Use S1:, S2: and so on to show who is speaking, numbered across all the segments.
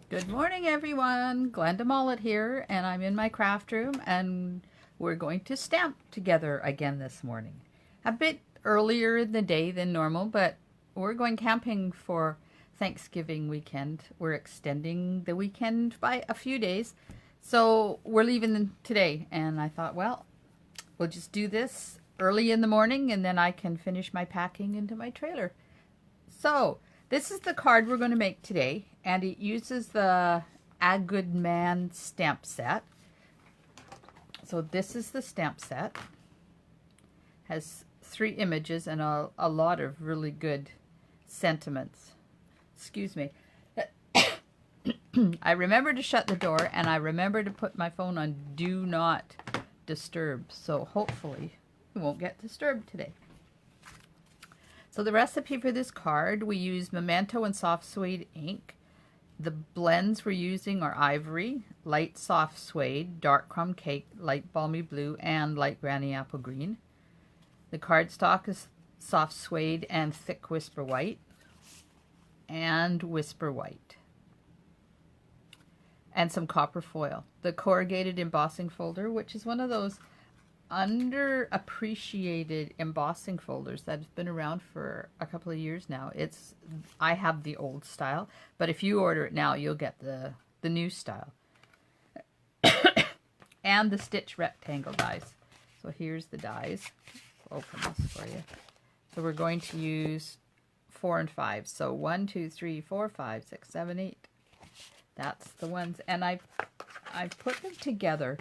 S1: Good morning, everyone. Glenda Mollet here, and I'm in my craft room, and we're going to stamp together again this morning. A bit earlier in the day than normal, but we're going camping for Thanksgiving weekend. We're extending the weekend by a few days, so we're leaving today, and I thought, well, we'll just do this early in the morning, and then I can finish my packing into my trailer. So, this is the card we're going to make today, and it uses the A Good Man stamp set. So this is the stamp set. Has 3 images and a lot of really good sentiments. Excuse me. I remember to shut the door, and I remember to put my phone on Do Not Disturb. So hopefully we won't get disturbed today. So the recipe for this card, we use Memento and soft suede ink. The blends we're using are ivory, light soft suede, dark crumb cake, light balmy blue, and light granny apple green. The cardstock is soft suede and thick whisper white, and whisper white. And some copper foil. The corrugated embossing folder, which is one of those underappreciated embossing folders that have been around for a couple of years now. I have the old style, but if you order it now, you'll get the new style. And the stitch rectangle dies. So here's the dies. I'll open this for you. So we're going to use 4 and 5. So 1, 2, 3, 4, 5, 6, 7, 8. That's the ones. And I've put them together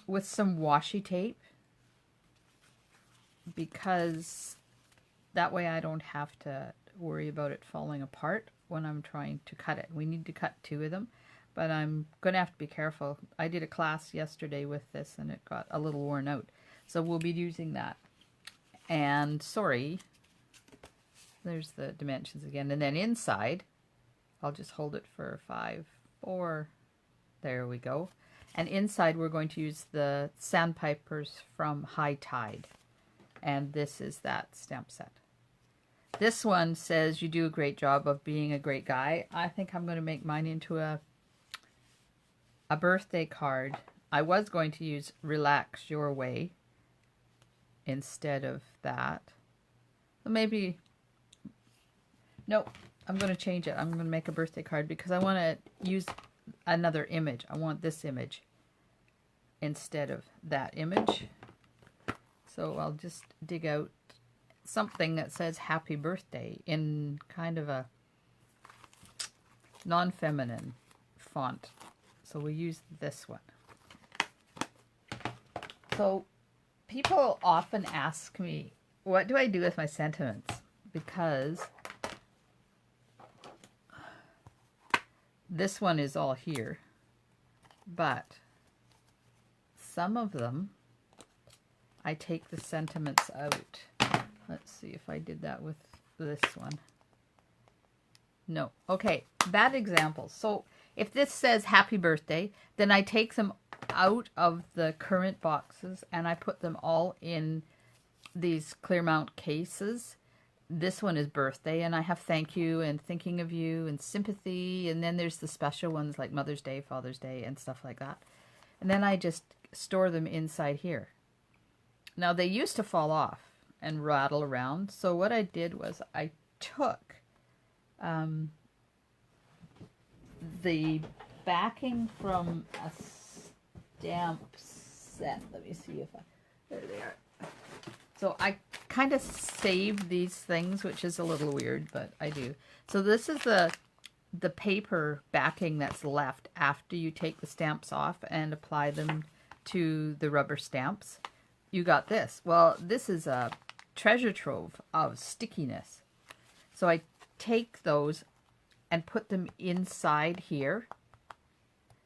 S1: with some washi tape, because that way I don't have to worry about it falling apart when I'm trying to cut it. We need to cut 2 of them, but I'm going to have to be careful. I did a class yesterday with this and it got a little worn out. So we'll be using that. And sorry, there's the dimensions again. And then inside, I'll just hold it for 5, 4. There we go. And inside we're going to use the Sandpipers from High Tide. And this is that stamp set. This one says, you do a great job of being a great guy. I think I'm going to make mine into a birthday card. I was going to use Relax Your Way instead of that. So maybe, no, I'm going to change it. I'm going to make a birthday card because I want to use another image. I want this image instead of that image. So I'll just dig out something that says happy birthday in kind of a non-feminine font. So we'll use this one. So people often ask me, what do I do with my sentiments? Because this one is all here, but some of them I take the sentiments out. Let's see if I did that with this one. No. Okay, bad example. So if this says happy birthday, then I take them out of the current boxes and I put them all in these clear mount cases. This one is birthday, and I have thank you and thinking of you and sympathy, and then there's the special ones like Mother's Day, Father's Day, and stuff like that. And then I just store them inside here. Now, they used to fall off and rattle around, so what I did was I took the backing from a stamp set. Let me see if there they are. So I kind of save these things, which is a little weird, but I do. So this is the paper backing that's left after you take the stamps off and apply them to the rubber stamps. You got this. Well, this is a treasure trove of stickiness. So I take those and put them inside here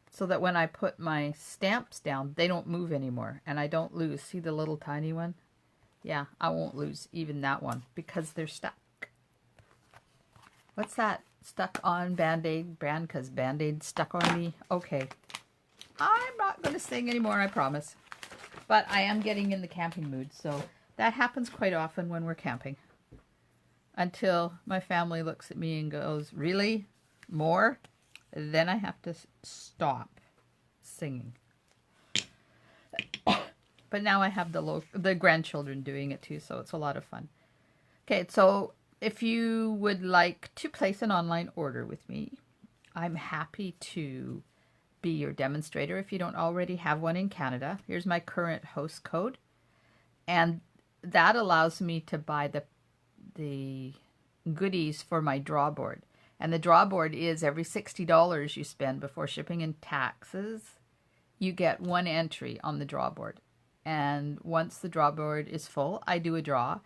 S1: so that when I put my stamps down, they don't move anymore and I don't lose. See the little tiny one? Yeah, I won't lose even that one because they're stuck. What's that? Stuck on Band-Aid brand because Band-Aid stuck on me? Okay. I'm not going to sing anymore, I promise. But I am getting in the camping mood, so that happens quite often when we're camping. Until my family looks at me and goes, really? More? then I have to stop singing. But now I have the grandchildren doing it too, so it's a lot of fun. Okay, so if you would like to place an online order with me, I'm happy to be your demonstrator if you don't already have one in Canada. Here's my current host code, and that allows me to buy the goodies for my draw board. And the draw board is every $60 you spend before shipping and taxes, you get one entry on the draw board. And once the draw board is full, I do a draw.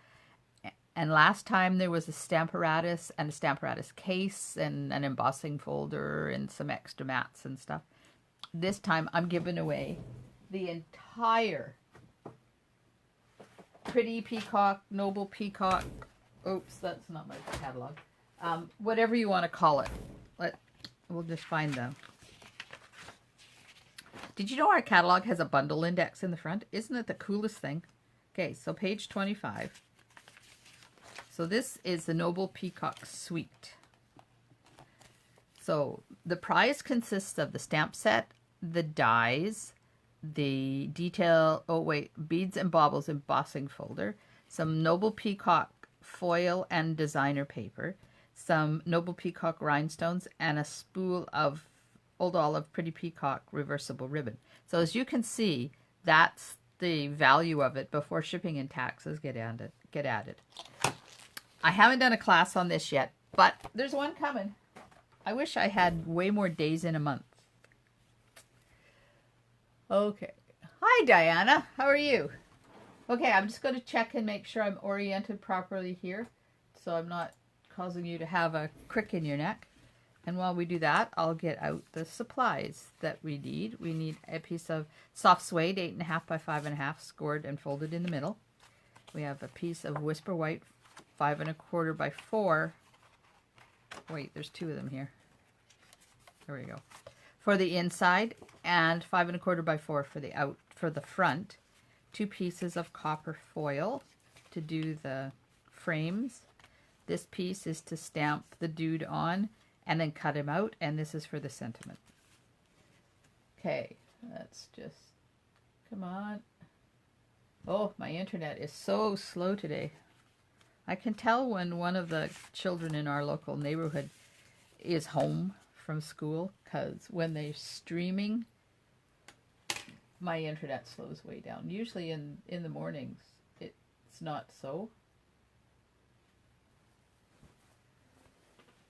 S1: And last time there was a Stamparatus and a Stamparatus case and an embossing folder and some extra mats and stuff. This time I'm giving away the entire Pretty Peacock, Noble Peacock, oops, that's not my catalog, whatever you want to call it. We'll just find them. Did you know our catalog has a bundle index in the front? Isn't it the coolest thing? Okay, so page 25. So this is the Noble Peacock Suite. So the prize consists of the stamp set, the dies, the beads and baubles embossing folder, some Noble Peacock foil and designer paper, some Noble Peacock rhinestones, and a spool of Old Olive Pretty Peacock reversible ribbon. So as you can see, that's the value of it before shipping and taxes get added. I haven't done a class on this yet, but there's one coming. I wish I had way more days in a month. Okay. Hi, Diana. How are you? Okay, I'm just going to check and make sure I'm oriented properly here, so I'm not causing you to have a crick in your neck. And while we do that, I'll get out the supplies that we need. We need a piece of soft suede, 8.5 by 5.5, scored and folded in the middle. We have a piece of Whisper White, 5.25 by 4. Wait, there's two of them here. There we go. For the inside, and 5.25 by 4 for the front. 2 pieces of copper foil to do the frames. This piece is to stamp the dude on and then cut him out, and this is for the sentiment. Okay, let's just, come on. Oh, my internet is so slow today. I can tell when one of the children in our local neighborhood is home from school, because when they're streaming, my internet slows way down. Usually in the mornings, it's not so.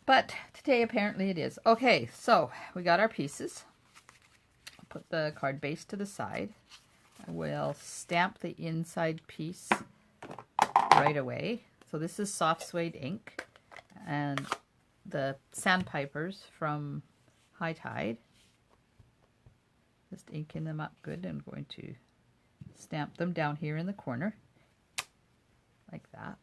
S1: But today apparently it is. Okay, so we got our pieces. I'll put the card base to the side. I will stamp the inside piece right away. So this is soft suede ink and the sandpipers from High Tide. Just inking them up good. I'm going to stamp them down here in the corner like that.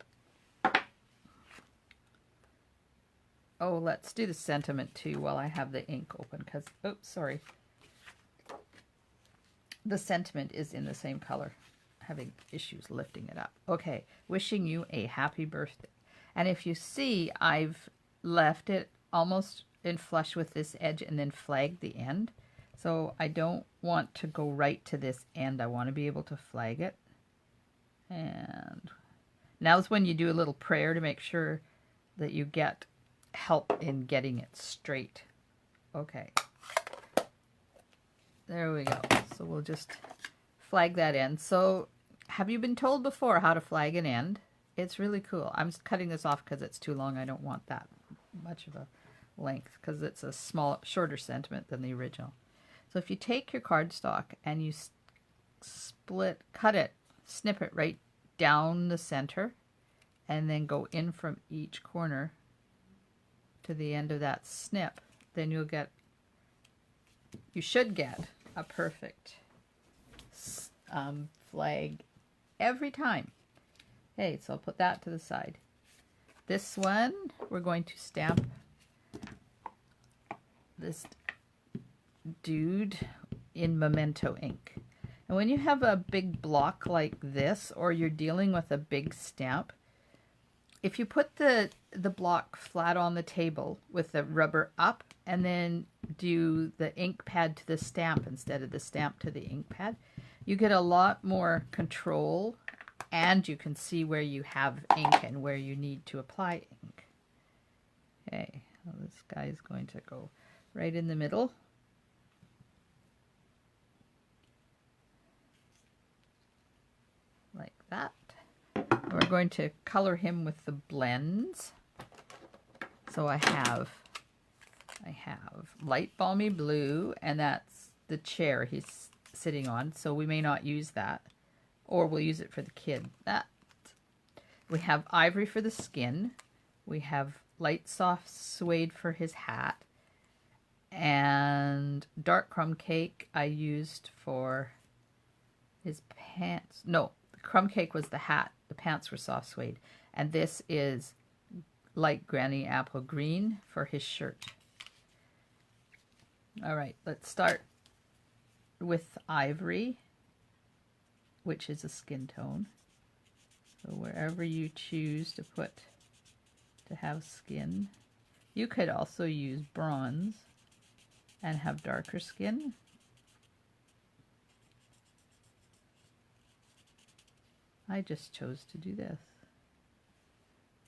S1: Oh, let's do the sentiment too while I have the ink open, because, oops, sorry. The sentiment is in the same color. Having issues lifting it up. Okay, wishing you a happy birthday. And if you see, I've left it almost in flush with this edge and then flagged the end. So I don't want to go right to this end. I want to be able to flag it. And now's when you do a little prayer to make sure that you get help in getting it straight. Okay. There we go. So we'll just flag that end. So have you been told before how to flag an end? It's really cool. I'm just cutting this off because it's too long. I don't want that much of a length because it's a shorter sentiment than the original. So if you take your cardstock and you cut it, snip it right down the center and then go in from each corner to the end of that snip, then you should get a perfect flag every time. Okay, so I'll put that to the side. This one, we're going to stamp this dude in Memento ink. And when you have a big block like this, or you're dealing with a big stamp, if you put the block flat on the table with the rubber up and then do the ink pad to the stamp instead of the stamp to the ink pad, you get a lot more control, and you can see where you have ink and where you need to apply ink. Okay, well, this guy is going to go right in the middle. Like that. We're going to color him with the blends. So I have light balmy blue, and that's the chair he's sitting on, so we may not use that, or we'll use it for the kid. That. We have ivory for the skin. We have light soft suede for his hat, and dark crumb cake I used for his pants. No, the crumb cake was the hat. The pants were soft suede, and this is light granny apple green for his shirt. All right, let's start with ivory, which is a skin tone. So wherever you choose to have skin, you could also use bronze and have darker skin. I just chose to do this.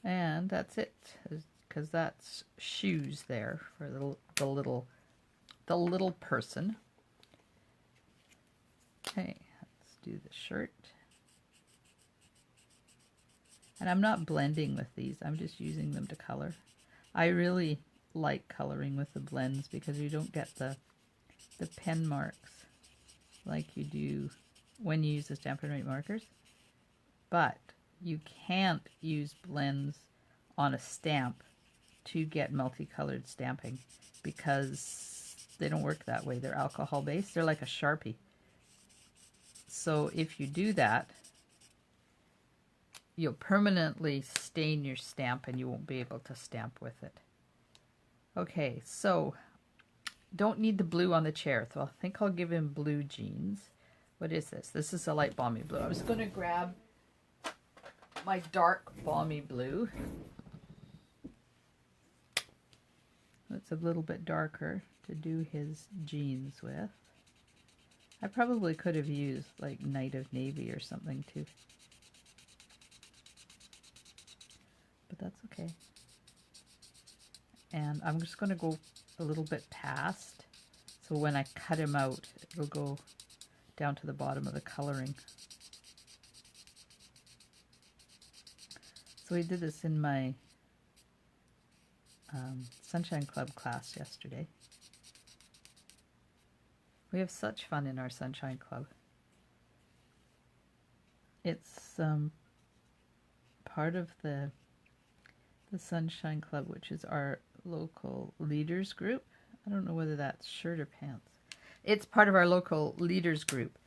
S1: And that's it, because that's shoes there for the little person. Okay, let's do the shirt. And I'm not blending with these, I'm just using them to color. I really like coloring with the blends because you don't get the pen marks like you do when you use the Stampin' Up markers. But you can't use blends on a stamp to get multicolored stamping because they don't work that way. They're alcohol based. They're like a Sharpie. So if you do that, you'll permanently stain your stamp and you won't be able to stamp with it. Okay, so don't need the blue on the chair, so I think I'll give him blue jeans. What is this? This is a light balmy blue. I was going to grab my dark balmy blue. It's a little bit darker to do his jeans with. I probably could have used like Night of Navy or something too. But that's okay. And I'm just going to go a little bit past, so when I cut him out, it'll go down to the bottom of the coloring. So we did this in my Sunshine Club class yesterday. We have such fun in our Sunshine Club. It's part of the Sunshine Club, which is our local leaders group. I don't know whether that's shirt or pants. It's part of our local leaders group,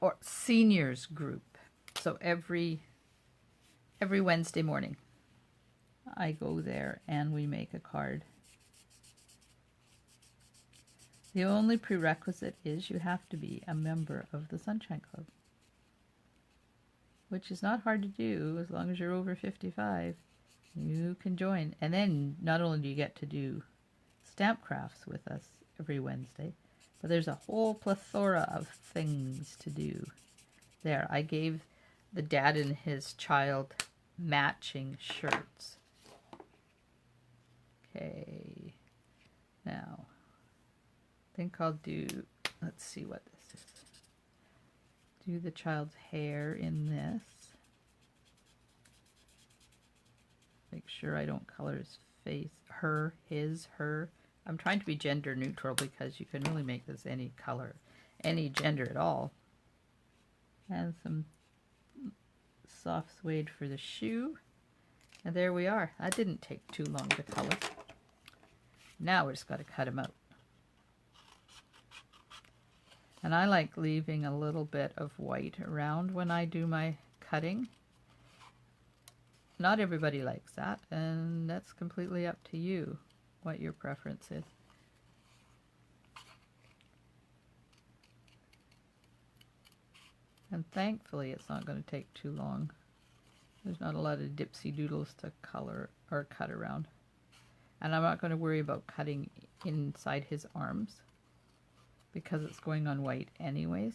S1: or seniors group. So every Wednesday morning, I go there and we make a card. The only prerequisite is you have to be a member of the Sunshine Club, which is not hard to do as long as you're over 55. You can join. And then not only do you get to do stamp crafts with us every Wednesday, but there's a whole plethora of things to do there. I gave the dad and his child matching shirts. Okay, now I think I'll do, let's see what this is. Do the child's hair in this. Make sure I don't color his face, her, his, her. I'm trying to be gender neutral because you can really make this any color, any gender at all. And some soft suede for the shoe. And there we are. That didn't take too long to color. Now we just got to cut him out. And I like leaving a little bit of white around when I do my cutting. Not everybody likes that, and that's completely up to you, what your preference is. And thankfully it's not going to take too long. There's not a lot of dipsy doodles to color or cut around. And I'm not going to worry about cutting inside his arms because it's going on white anyways.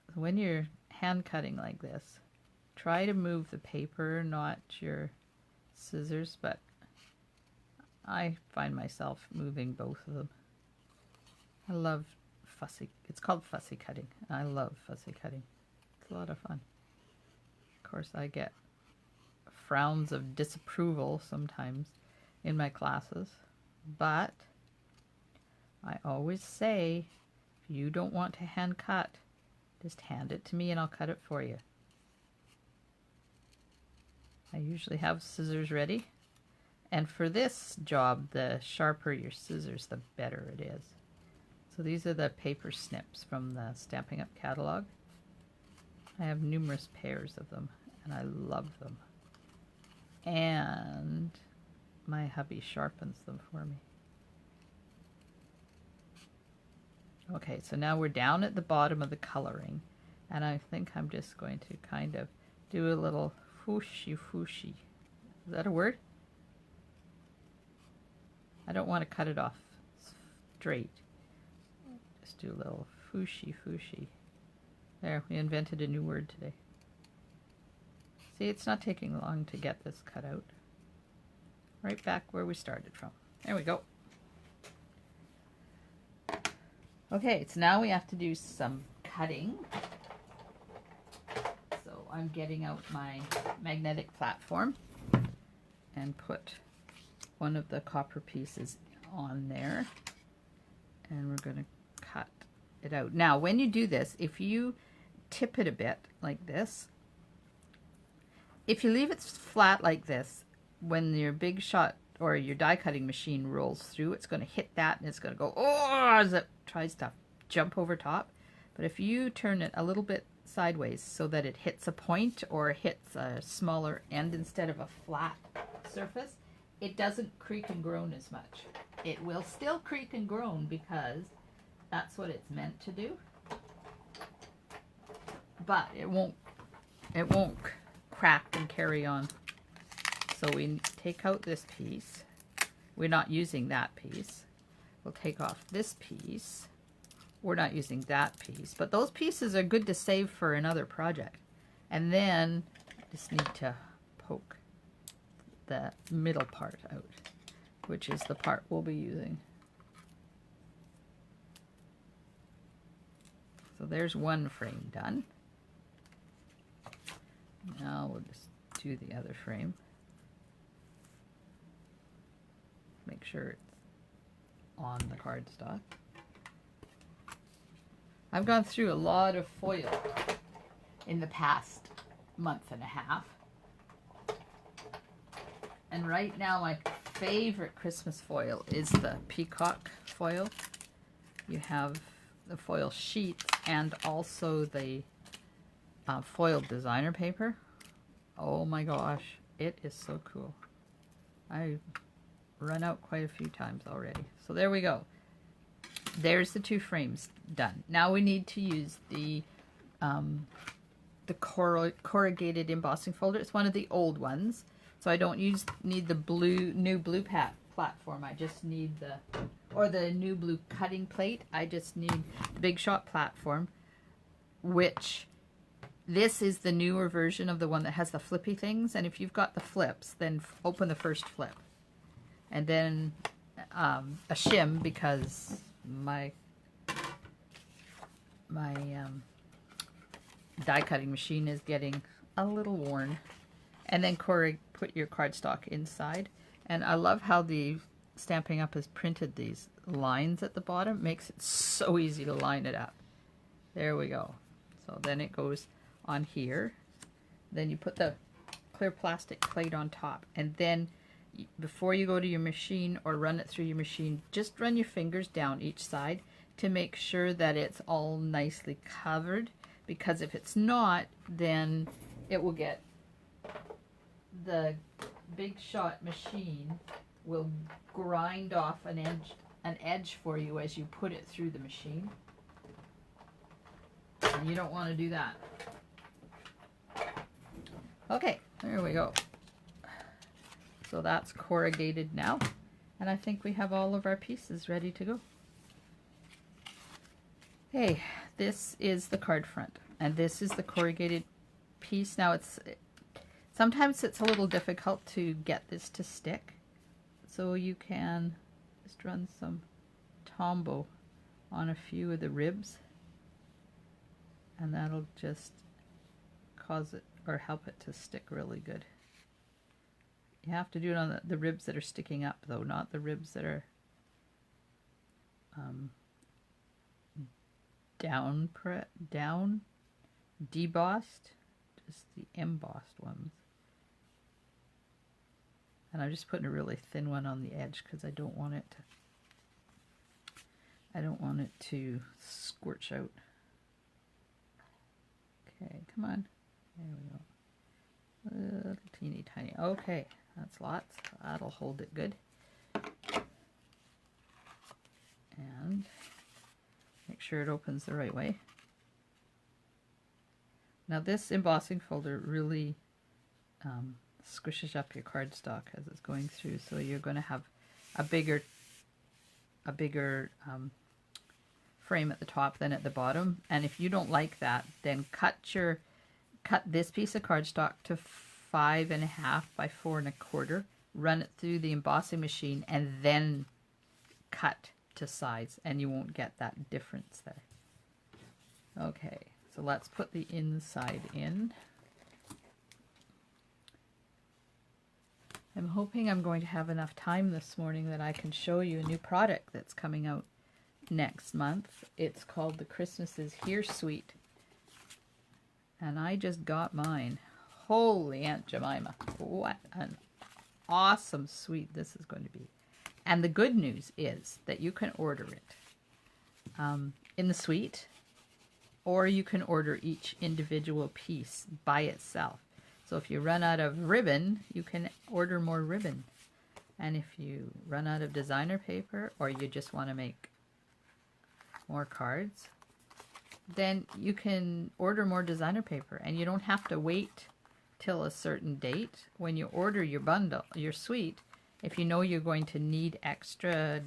S1: So when you're hand cutting like this, try to move the paper, not your scissors, but I find myself moving both of them. I love fussy, it's called fussy cutting. I love fussy cutting. It's a lot of fun. Of course, I get frowns of disapproval sometimes in my classes, but I always say, if you don't want to hand cut, just hand it to me and I'll cut it for you. I usually have scissors ready, and for this job, the sharper your scissors, the better it is. So these are the paper snips from the Stampin' Up catalog. I have numerous pairs of them, and I love them. And my hubby sharpens them for me. Okay, so now we're down at the bottom of the coloring, and I think I'm just going to kind of do a little fooshy fooshy. Is that a word? I don't want to cut it off straight. Just do a little fooshy fooshy. There, we invented a new word today. See, it's not taking long to get this cut out. Right back where we started from. There we go. Okay, so now we have to do some cutting. So I'm getting out my magnetic platform and put one of the copper pieces on there. And we're going to cut it out. Now, when you do this, if you tip it a bit like this, if you leave it flat like this, when your big shot or your die cutting machine rolls through, it's going to hit that and it's going to go, oh, as it tries to jump over top. But if you turn it a little bit sideways so that it hits a point or hits a smaller end instead of a flat surface, it doesn't creak and groan as much. It will still creak and groan because that's what it's meant to do. But it won't crack and carry on. So we take out this piece. We're not using that piece. We'll take off this piece. We're not using that piece. But those pieces are good to save for another project. And then I just need to poke the middle part out, which is the part we'll be using. So there's one frame done. Now we'll just do the other frame. Make sure it's on the cardstock. I've gone through a lot of foil in the past month and a half. And right now my favorite Christmas foil is the peacock foil. You have the foil sheets and also the foil designer paper. Oh my gosh, it is so cool. I've run out quite a few times already. So there we go. There's the two frames done. Now we need to use the corrugated embossing folder. It's one of the old ones. So I don't need the new blue platform. I just need the new blue cutting plate. I just need the Big Shot platform, which this is the newer version of the one that has the flippy things. And if you've got the flips, then open the first flip. And then a shim, because my die cutting machine is getting a little worn. And then put your cardstock inside. And I love how the Stampin' Up has printed these lines at the bottom. It makes it so easy to line it up. There we go. So then it goes on here. Then you put the clear plastic plate on top. And then before you go to your machine or run it through your machine, just run your fingers down each side to make sure that it's all nicely covered. Because if it's not, then it will get, the Big Shot machine will grind off an edge for you as you put it through the machine. And you don't want to do that. Okay, there we go. So that's corrugated now. And I think we have all of our pieces ready to go. Okay, this is the card front. And this is the corrugated piece. Now sometimes it's a little difficult to get this to stick. So you can just run some Tombow on a few of the ribs. And that'll just cause it or help it to stick really good. You have to do it on the ribs that are sticking up though, not the ribs that are down debossed, just the embossed ones. And I'm just putting a really thin one on the edge because I don't want it to scorch out. Okay, come on. There we go. Little teeny tiny. Okay, that's lots. That'll hold it good. And make sure it opens the right way. Now this embossing folder really squishes up your cardstock as it's going through, so you're going to have a bigger frame at the top than at the bottom. And if you don't like that, then cut this piece of cardstock to 5.5 by 4.25, run it through the embossing machine, and then cut to size, and you won't get that difference there. Okay, so let's put the inside in. I'm hoping I'm going to have enough time this morning that I can show you a new product that's coming out next month. It's called the Christmas is Here Suite. And I just got mine. Holy Aunt Jemima. What an awesome suite this is going to be. And the good news is that you can order it in the suite, or you can order each individual piece by itself. So if you run out of ribbon, you can order more ribbon. And if you run out of designer paper, or you just want to make more cards, then you can order more designer paper, and you don't have to wait till a certain date. When you order your bundle, your suite, if you know you're going to need extra,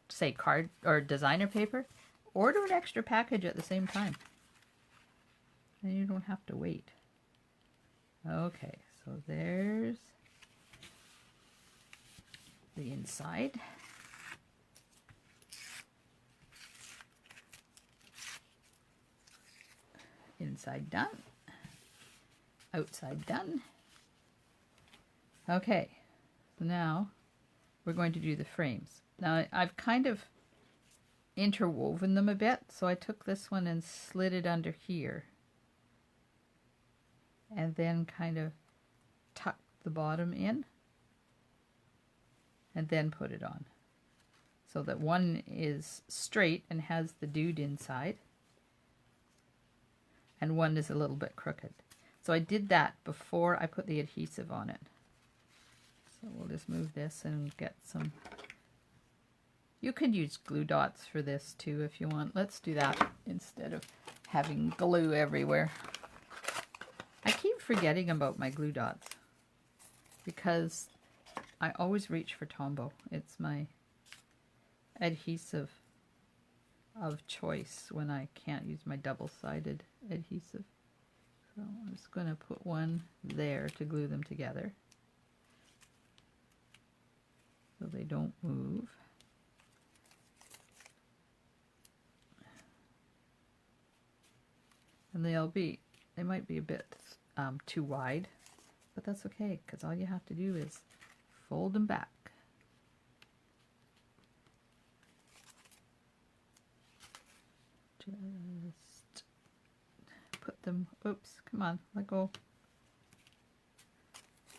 S1: say, card or designer paper, order an extra package at the same time. And you don't have to wait. Okay, so there's the inside. Inside done. Outside done. Okay, so now we're going to do the frames. Now I've kind of interwoven them a bit, so I took this one and slid it under here, and then kind of tucked the bottom in, and then put it on, so that one is straight and has the dude inside, and one is a little bit crooked. So I did that before I put the adhesive on it. So we'll just move this and get some. You could use glue dots for this too if you want. Let's do that instead of having glue everywhere. I keep forgetting about my glue dots because I always reach for Tombow. It's my adhesive of choice when I can't use my double-sided adhesive. So I'm just going to put one there to glue them together so they don't move. And they might be a bit too wide, but that's okay, because all you have to do is fold them back. Just put them, oops, come on, let go.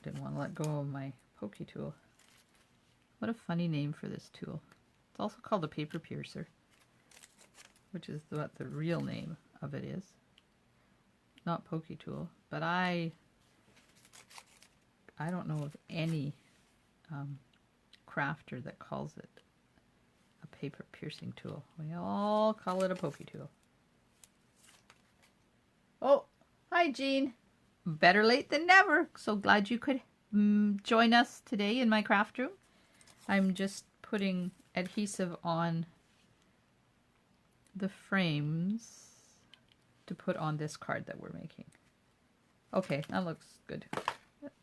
S1: Didn't want to let go of my pokey tool. What a funny name for this tool. It's also called a paper piercer, which is what the real name of it is. Not pokey tool, but I don't know of any crafter that calls it a paper piercing tool. We all call it a pokey tool. Oh, hi Jean. Better late than never. So glad you could join us today in my craft room. I'm just putting adhesive on the frames to put on this card that we're making. Okay, that looks good.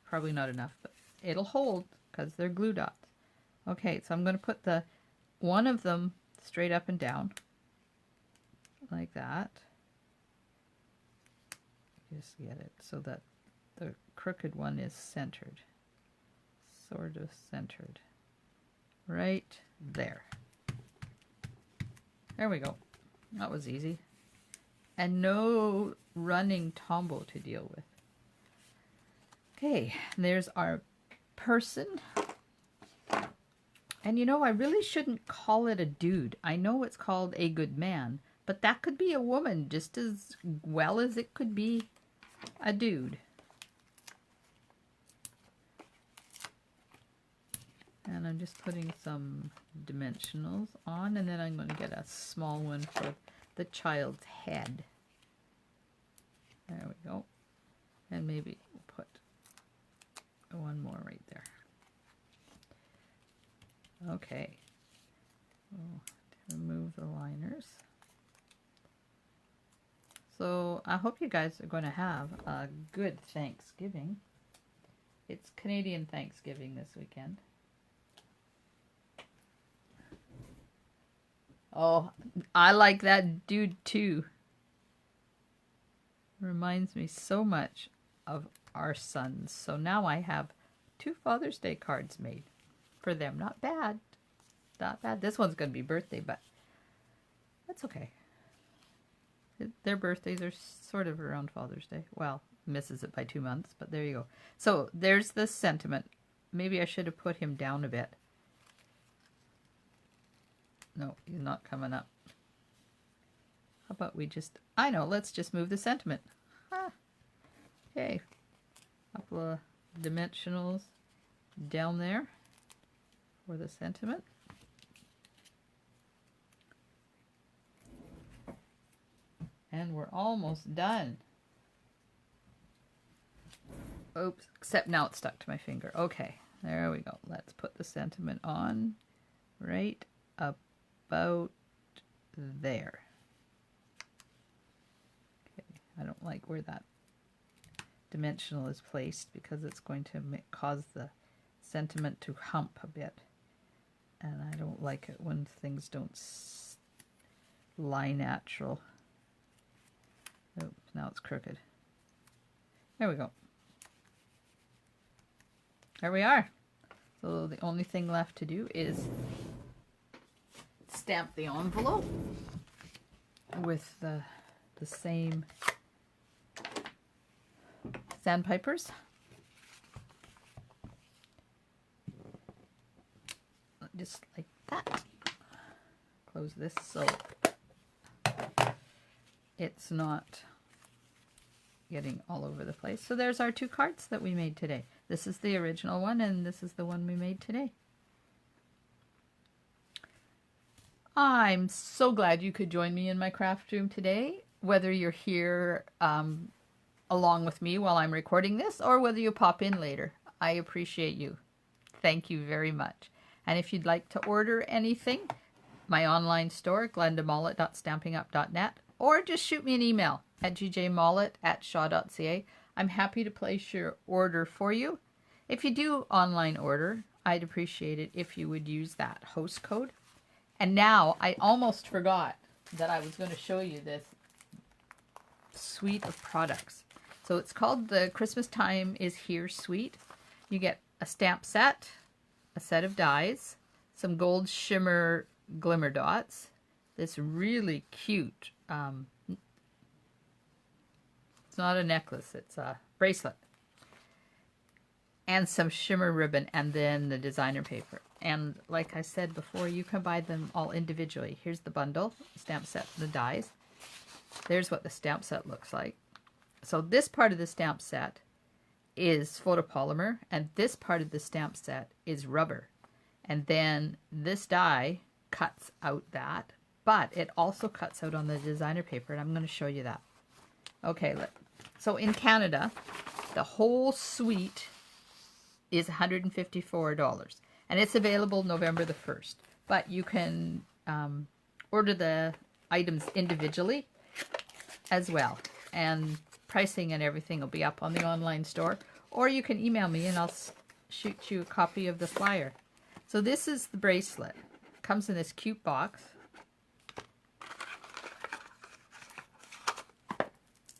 S1: Probably not enough, but it'll hold because they're glue dots. Okay, so I'm going to put the one of them straight up and down like that. Just get it so that the crooked one is centered. Sort of centered. Right there. There we go. That was easy. And no running tombow to deal with. Okay, there's our person. And you know, I really shouldn't call it a dude. I know it's called A Good Man, but that could be a woman just as well as it could be a dude. And I'm just putting some dimensionals on, and then I'm going to get a small one for the child's head. There we go. And maybe we'll put one more right there. Okay. Remove the liners. So I hope you guys are going to have a good Thanksgiving. It's Canadian Thanksgiving this weekend. Oh, I like that dude too. Reminds me so much of our sons. So now I have 2 Father's Day cards made for them. Not bad. Not bad. This one's going to be birthday, but that's okay. Their birthdays are sort of around Father's Day. Well, misses it by 2 months, but there you go. So there's the sentiment. Maybe I should have put him down a bit. No, he's not coming up. How about we just... I know, let's just move the sentiment. Ah, okay. Couple of dimensionals down there for the sentiment. And we're almost done. Oops, except now it's stuck to my finger. Okay, there we go. Let's put the sentiment on right about there. Okay, I don't like where that dimensional is placed because it's going to cause the sentiment to hump a bit. And I don't like it when things don't lie natural. Oh, now it's crooked. There we go. There we are. So the only thing left to do is stamp the envelope with the same sandpipers. Just like that. Close this so it's not getting all over the place. So there's our 2 cards that we made today. This is the original one, and this is the one we made today. I'm so glad you could join me in my craft room today, whether you're here along with me while I'm recording this, or whether you pop in later. I appreciate you. Thank you very much. And if you'd like to order anything, my online store, glendamollet.stampinup.net, or just shoot me an email at gjmollet@shaw.ca. I'm happy to place your order for you. If you do online order, I'd appreciate it if you would use that host code. And now I almost forgot that I was going to show you this suite of products. So it's called the Christmas Time is Here suite. You get a stamp set, a set of dies, some gold shimmer glimmer dots, this really cute, it's not a necklace, it's a bracelet, and some shimmer ribbon, and then the designer paper. And like I said before, you can buy them all individually. Here's the bundle, stamp set, the dies. There's what the stamp set looks like. So this part of the stamp set is photopolymer, and this part of the stamp set is rubber. And then this die cuts out that, but it also cuts out on the designer paper, and I'm going to show you that. Okay, so in Canada, the whole suite is $154, and it's available November the 1st. But you can order the items individually as well, and pricing and everything will be up on the online store, or you can email me and I'll shoot you a copy of the flyer. So this is the bracelet. It comes in this cute box.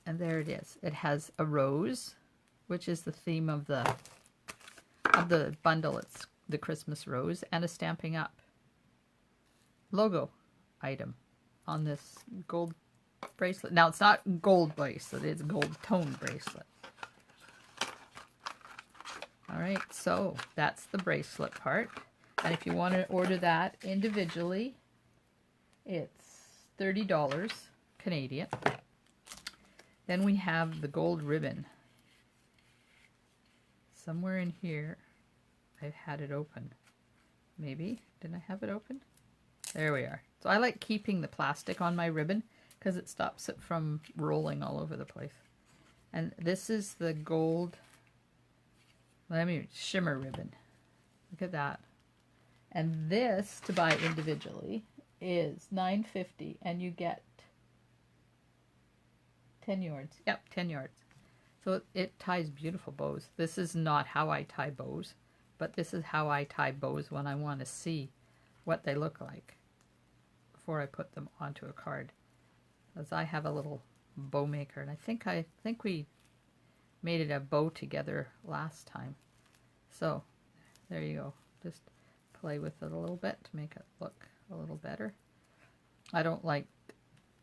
S1: And there it is. It has a rose, which is the theme of the bundle. It's the Christmas rose, and a Stampin' Up logo item on this gold bracelet. Now, it's not gold bracelet, it's a gold tone bracelet. All right, so that's the bracelet part. And if you want to order that individually, it's $30 Canadian. Then we have the gold ribbon. Somewhere in here, I've had it open. Maybe, didn't I have it open? There we are. So I like keeping the plastic on my ribbon because it stops it from rolling all over the place. And this is the gold, shimmer ribbon. Look at that. And this, to buy individually, is $9.50, and you get 10 yards. Yep, 10 yards. So it ties beautiful bows. This is not how I tie bows, but this is how I tie bows when I want to see what they look like before I put them onto a card. As I have a little bow maker, and I think we made it a bow together last time. So there you go. Just play with it a little bit to make it look a little better. I don't like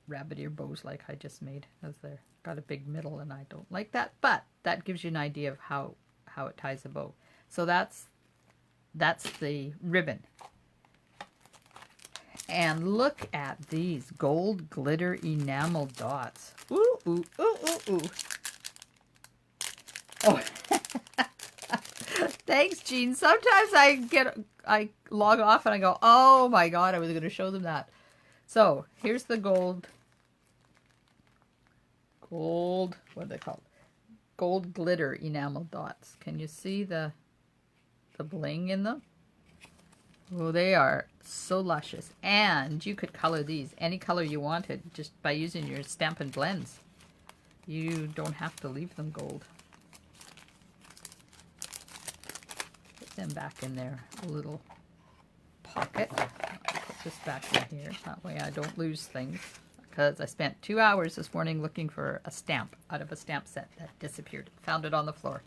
S1: rabbit ear bows like I just made, as they're got a big middle, and I don't like that, but that gives you an idea of how it ties a bow. So that's the ribbon. And look at these gold glitter enamel dots. Ooh, ooh, ooh, ooh, ooh. Oh, thanks, Jean. Sometimes I log off and I go, oh my God, I was going to show them that. So here's the gold, what are they called? Gold glitter enamel dots. Can you see the bling in them? Oh, they are so luscious. And you could color these any color you wanted just by using your Stampin' Blends. You don't have to leave them gold. Put them back in their little pocket. I'll put this back in here. That way I don't lose things. Because I spent 2 hours this morning looking for a stamp out of a stamp set that disappeared. Found it on the floor.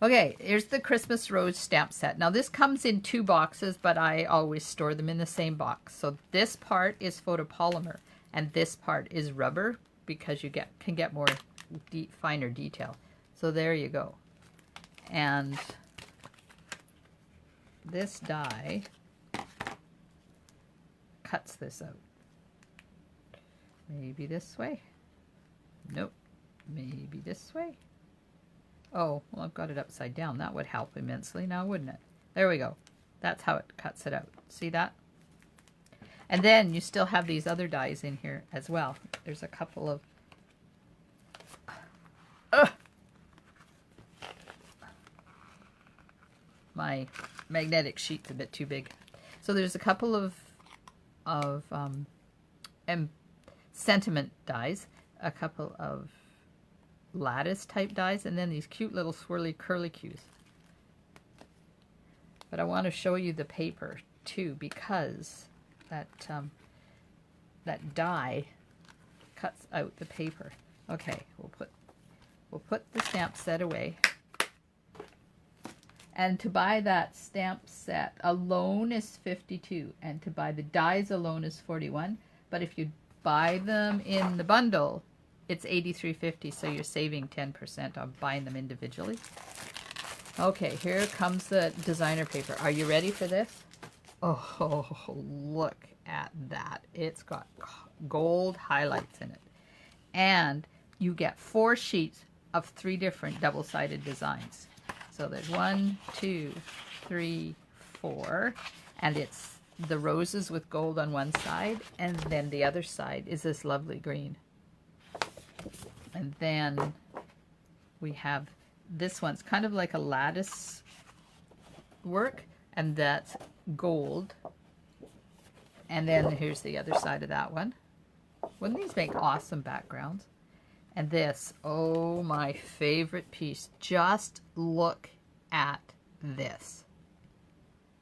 S1: Okay, here's the Christmas Rose stamp set. Now this comes in 2 boxes, but I always store them in the same box. So this part is photopolymer, and this part is rubber, because you can get more finer detail. So there you go. And this die cuts this out. Maybe this way. Nope. Maybe this way. Oh, well, I've got it upside down. That would help immensely now, wouldn't it? There we go. That's how it cuts it out. See that? And then you still have these other dies in here as well. There's a couple of... My magnetic sheet's a bit too big. So there's a couple of sentiment dies, a couple of lattice type dies, and then these cute little swirly curlicues. But I want to show you the paper too, because that die cuts out the paper. Okay, we'll put the stamp set away. And to buy that stamp set alone is $52, and to buy the dies alone is $41. But if you buy them in the bundle, it's $83.50, so you're saving 10% on buying them individually. Okay, here comes the designer paper. Are you ready for this? Oh, look at that. It's got gold highlights in it. And you get 4 sheets of 3 different double-sided designs. So there's 1, 2, 3, 4, and it's the roses with gold on one side, and then the other side is this lovely green. And then we have this one's kind of like a lattice work, and that's gold. And then here's the other side of that one. Wouldn't these make awesome backgrounds? And this, oh, my favorite piece. Just look at this.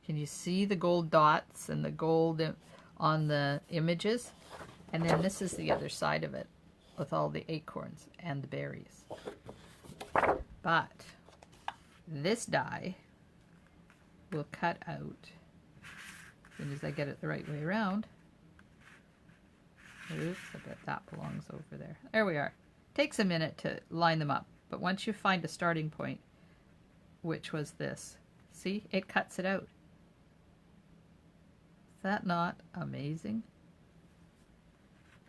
S1: Can you see the gold dots and the gold on the images? And then this is the other side of it with all the acorns and the berries. But this die will cut out, as soon as I get it the right way around. Oops, I bet that belongs over there. There we are. Takes a minute to line them up, but once you find a starting point, which was this, see, it cuts it out. Is that not amazing?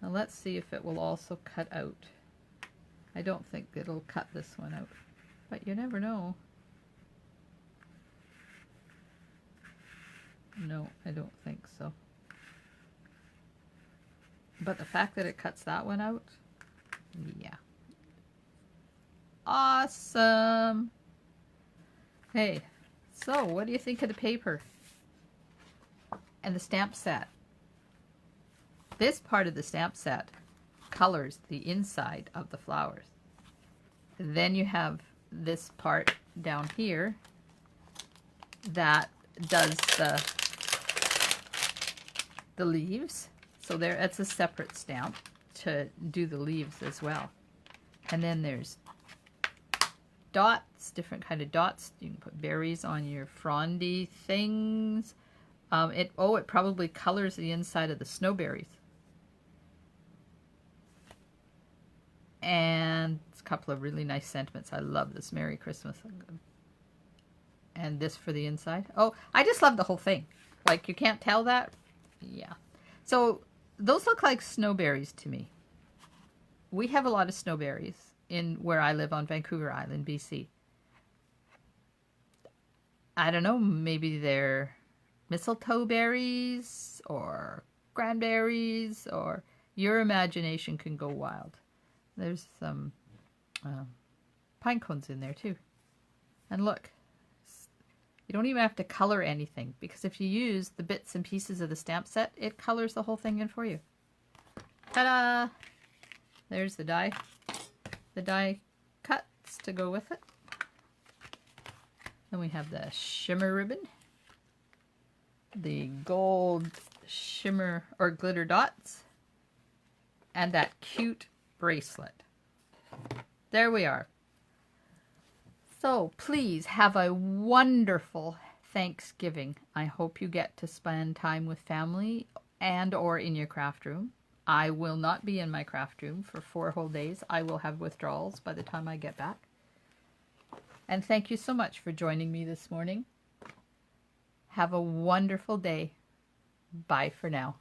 S1: Now let's see if it will also cut out. I don't think it'll cut this one out, but you never know. No, I don't think so. But the fact that it cuts that one out, yeah. Awesome! Hey, so what do you think of the paper and the stamp set? This part of the stamp set colors the inside of the flowers. Then you have this part down here that does the leaves. So there, it's a separate stamp to do the leaves as well. And then there's dots, different kind of dots. You can put berries on your frondy things. It probably colors the inside of the snowberries. And a couple of really nice sentiments. I love this. Merry Christmas. And this for the inside. Oh, I just love the whole thing. Like, you can't tell that? Yeah. So those look like snowberries to me. We have a lot of snowberries in where I live on Vancouver Island, BC. I don't know, maybe they're mistletoe berries or cranberries, or your imagination can go wild. There's some pine cones in there too. And look, you don't even have to color anything, because if you use the bits and pieces of the stamp set, it colors the whole thing in for you. Ta-da! There's the die cuts to go with it. Then we have the shimmer ribbon, the gold shimmer or glitter dots, and that cute bracelet. There we are. So please have a wonderful Thanksgiving. I hope you get to spend time with family and or in your craft room. I will not be in my craft room for 4 whole days. I will have withdrawals by the time I get back. And thank you so much for joining me this morning. Have a wonderful day. Bye for now.